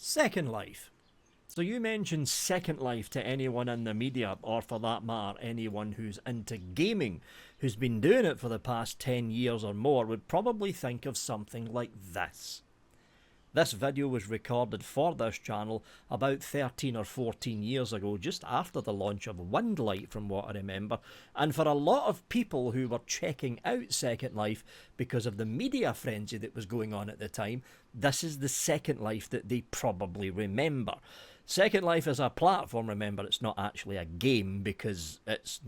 Second Life. So you mentioned Second Life to anyone in the media, or for that matter, anyone who's into gaming, who's been doing it for the past 10 years or more, would probably think of something like this. This video was recorded for this channel about 13 or 14 years ago, just after the launch of Windlight from what I remember, and for a lot of people who were checking out Second Life because of the media frenzy that was going on at the time, this is the Second Life that they probably remember. Second Life is a platform, remember, it's not actually a game because it's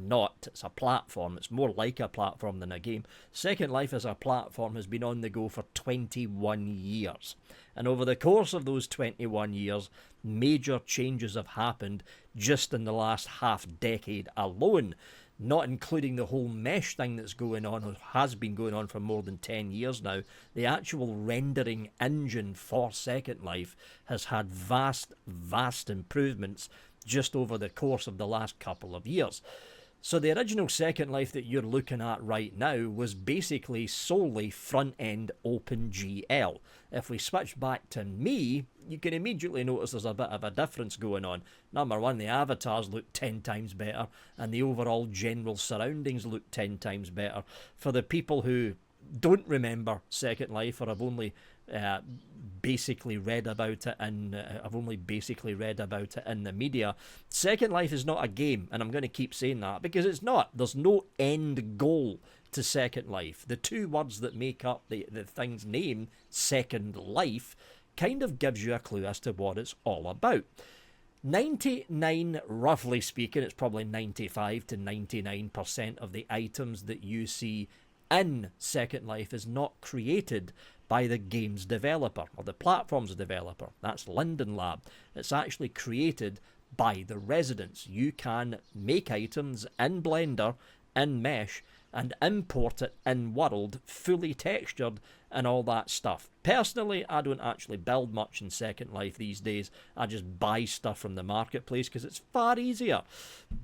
a platform. It's more like a platform than a game. Second Life as a platform has been on the go for 21 years. And over the course of those 21 years, major changes have happened just in the last half decade alone. Not including the whole mesh thing that's going on, or has been going on for more than 10 years now. The actual rendering engine for Second Life has had vast improvements just over the course of the last couple of years. So the original Second Life that you're looking at right now was basically solely front-end OpenGL. If we switch back to me, you can immediately notice there's a bit of a difference going on. Number one, the avatars look 10 times better, and the overall general surroundings look 10 times better. For the people who don't remember Second Life, or have only basically read about it in the media, Second Life is not a game, and I'm going to keep saying that because it's not. There's no end goal to Second Life. The two words that make up the thing's name, Second Life, kind of gives you a clue as to what it's all about. 99, roughly speaking, it's probably 95 to 99% of the items that you see in Second Life is not created by the game's developer or the platform's developer. That's Linden Lab. It's actually created by the residents. You can make items in Blender, in Mesh, and import it in World, fully textured and all that stuff. Personally, I don't actually build much in Second Life these days. I just buy stuff from the marketplace because it's far easier.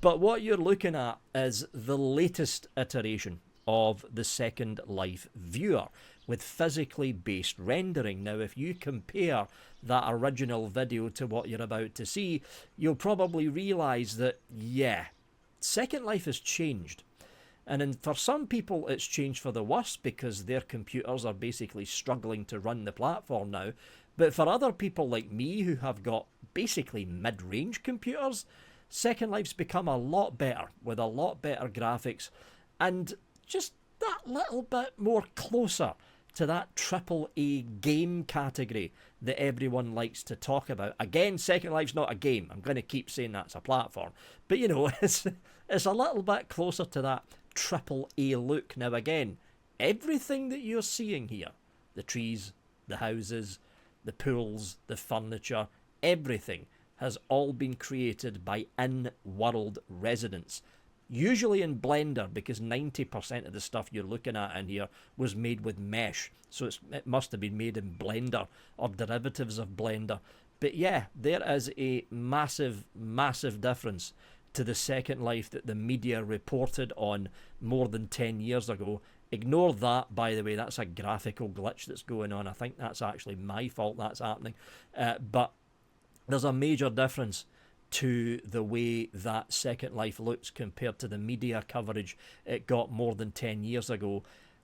But what you're looking at is the latest iteration of the Second Life viewer with physically based rendering. Now, if you compare that original video to what you're about to see, you'll probably realize that, yeah, Second Life has changed. And for some people, it's changed for the worse because their computers are basically struggling to run the platform now. But for other people like me who have got basically mid-range computers, Second Life's become a lot better with a lot better graphics and just that little bit more closer to that AAA game category that everyone likes to talk about. Again, Second Life's not a game. I'm going to keep saying that's a platform. But, you know, it's a little bit closer to that AAA look. Now, again, everything that you're seeing here, the trees, the houses, the pools, the furniture, everything has all been created by in-world residents. Usually in Blender, because 90% of the stuff you're looking at in here was made with Mesh. So it must have been made in Blender or derivatives of Blender. But yeah, there is a massive difference to the Second Life that the media reported on more than 10 years ago. Ignore that, by the way. That's a graphical glitch that's going on. I think that's actually my fault that's happening. But there's a major difference to the way that Second Life looks compared to the media coverage it got more than 10 years ago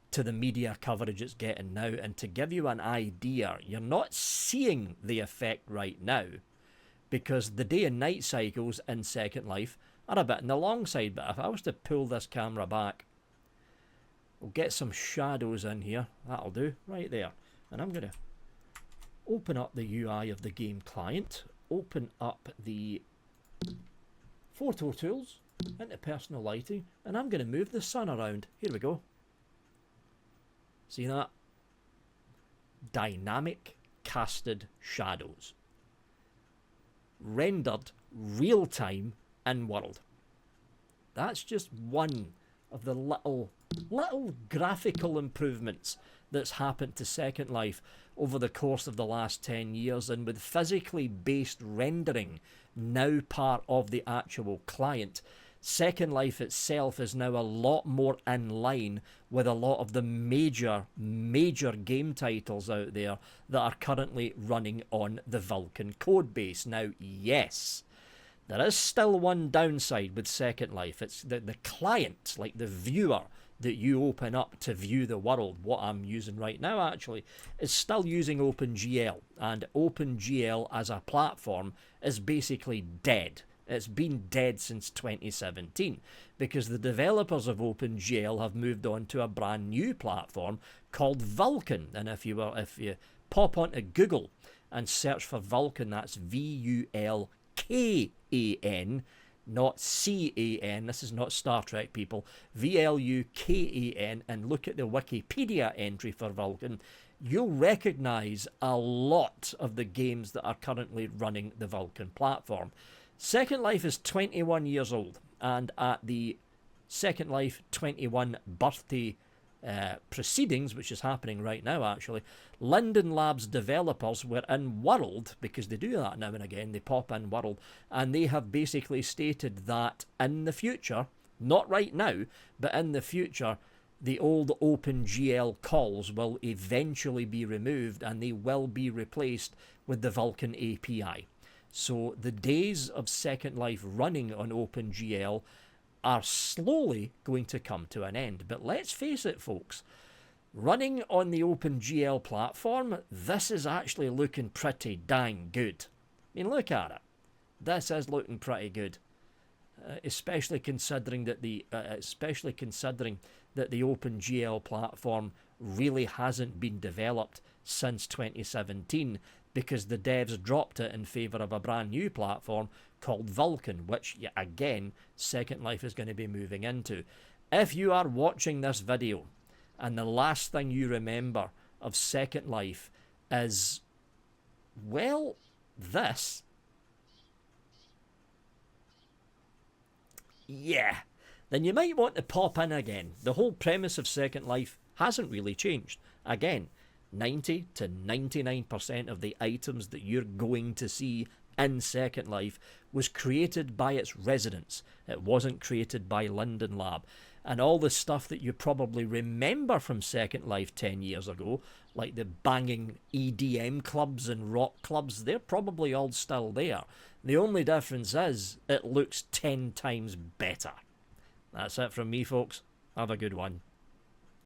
to the media coverage it's getting now. And to give you an idea, you're not seeing the effect right now because the day and night cycles in Second Life are a bit on the long side. But if I was to pull this camera back, we'll get some shadows in here. That'll do, right there. And I'm going to open up the UI of the game client, open up the photo tools into personal lighting, and I'm going to move the sun around. Here we go. See that? Dynamic casted shadows. Rendered real time in world. That's just one of the little graphical improvements that's happened to Second Life over the course of the last 10 years, and with physically based rendering now part of the actual client, Second Life itself is now a lot more in line with a lot of the major game titles out there that are currently running on the Vulkan code base. Now, yes, there is still one downside with Second Life. It's the client, like the viewer that you open up to view the world, what I'm using right now actually, is still using OpenGL. And OpenGL as a platform is basically dead. It's been dead since 2017 because the developers of OpenGL have moved on to a brand new platform called Vulkan. And if you pop onto Google and search for Vulkan, that's VULKAN, not CAN. This is not Star Trek, people. VLUKAN, and look at the Wikipedia entry for Vulkan. You'll recognize a lot of the games that are currently running the Vulkan platform. Second Life is 21 years old, and at the Second Life 21 birthday proceedings, which is happening right now actually, Linden Labs developers were in World, because they do that now and again, they pop in World, and they have basically stated that in the future, not right now, but in the future, the old OpenGL calls will eventually be removed and they will be replaced with the Vulkan API. So the days of Second Life running on OpenGL are slowly going to come to an end. But let's face it, folks, running on the OpenGL platform, this is actually looking pretty dang good. I mean, look at it. This is looking pretty good, especially considering that the OpenGL platform really hasn't been developed since 2017. Because the devs dropped it in favour of a brand new platform called Vulkan, which, again, Second Life is going to be moving into. If you are watching this video and the last thing you remember of Second Life is, well, this, yeah, then you might want to pop in again. The whole premise of Second Life hasn't really changed. Again, 90 to 99% of the items that you're going to see in Second Life was created by its residents. It wasn't created by Linden Lab. And all the stuff that you probably remember from Second Life 10 years ago, like the banging EDM clubs and rock clubs, they're probably all still there. The only difference is it looks 10 times better. That's it from me, folks. Have a good one.